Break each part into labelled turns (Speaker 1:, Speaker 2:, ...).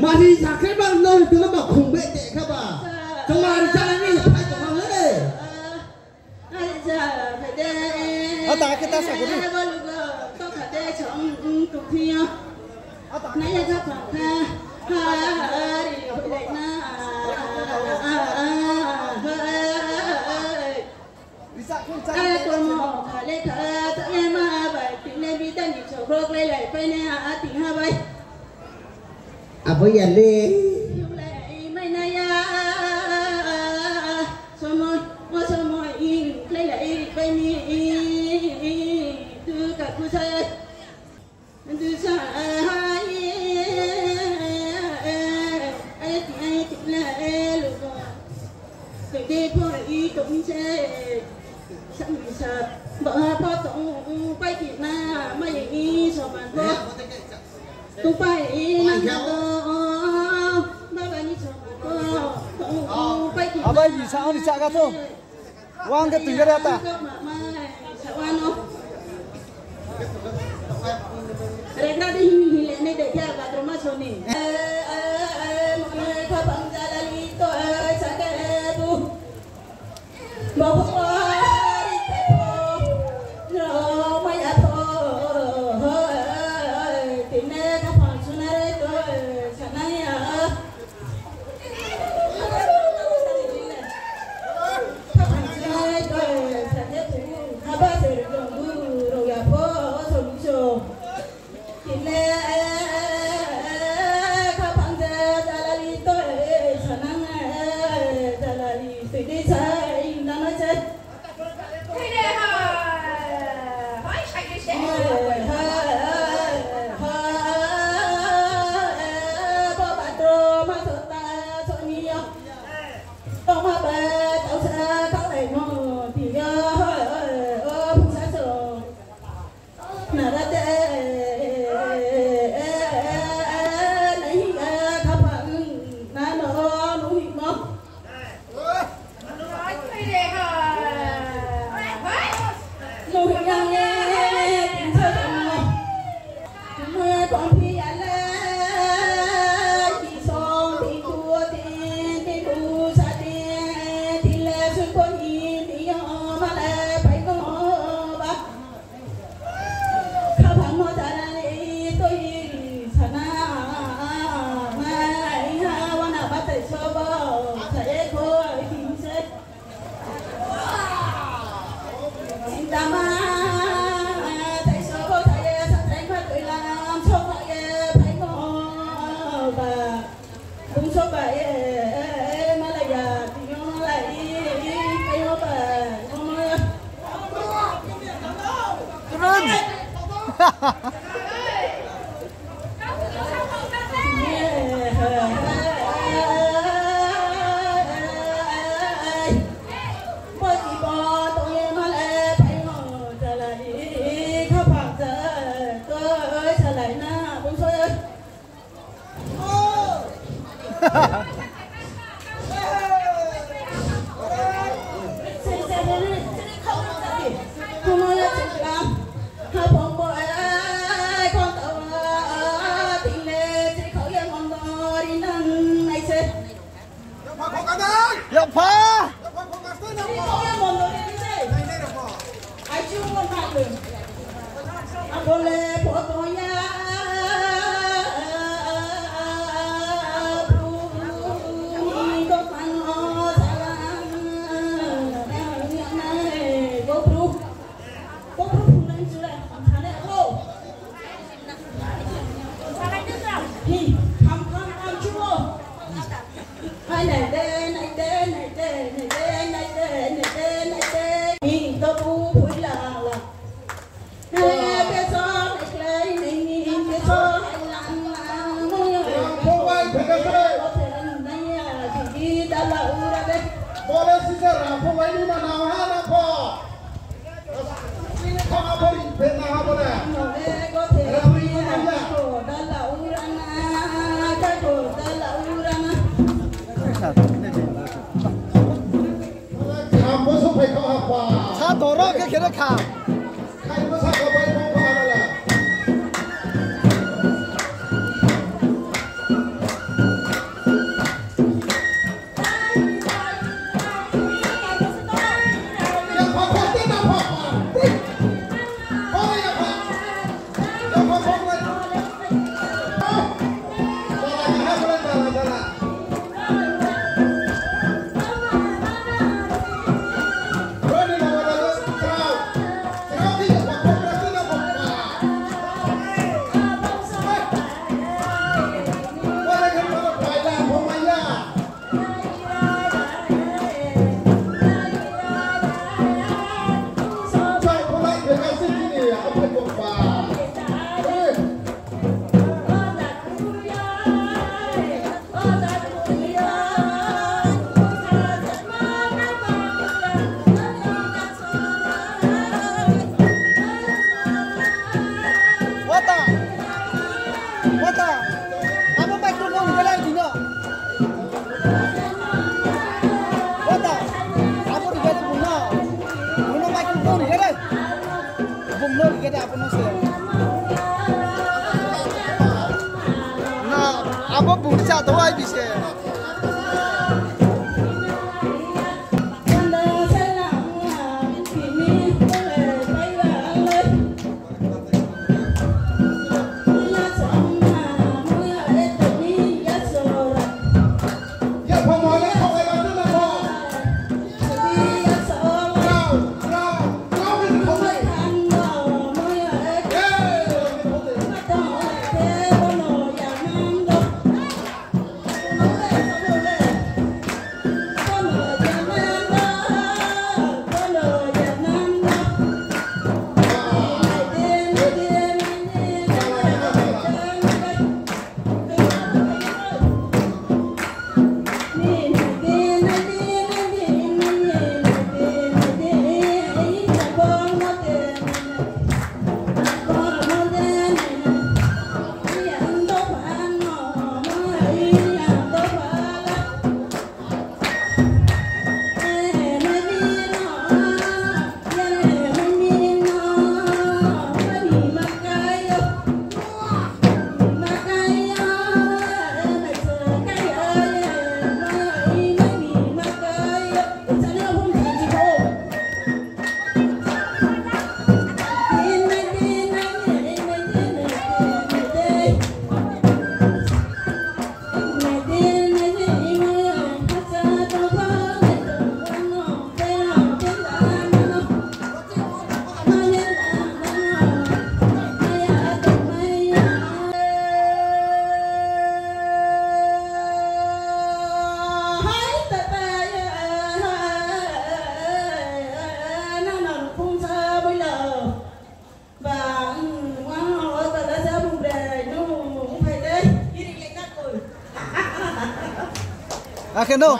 Speaker 1: Mà đi giả cái bằng nơi từ nó bảo khủng bệ tệ các bà. ta kita sa guru.
Speaker 2: Có cả đây chọn cục thi nhá. Nãy giờ các bạn ha đi hội đại na. Ai cũng mò thả lên thả thả em mà vậy tiếng này bị tan đi chầu rốt lại phải nè tiếng ha vậy.
Speaker 3: Apa yang ni?
Speaker 2: Mai nay semua in lại phải nè. Từ cả cô say từ xa hai ai tìm lại lúc từ đây qua ý cũng sẽ sẵn sàng bỏ bỏ tổng quay kịp na mấy ý sao bạn có tung bay na đó ba bạn đi sao bạn có quay kịp
Speaker 1: Apa gì sao đi sao cái thôi? Wang cái tiếng cái ta.
Speaker 2: Rena di hile ne de ya ba drama soni ka bang jalali to sakebu bahwa no maya to tine ka pansunare to sanaya ka pansunare to sakebu haba ser guru ro ya po solution
Speaker 1: Sa toro cái kia nó khả. kita apa nusnya? Nah, apa bungsa tuh aja bisa? Akhirnya no.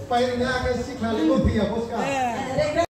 Speaker 4: ไปเนี่ยcái xích là liên quan thì ở Oscar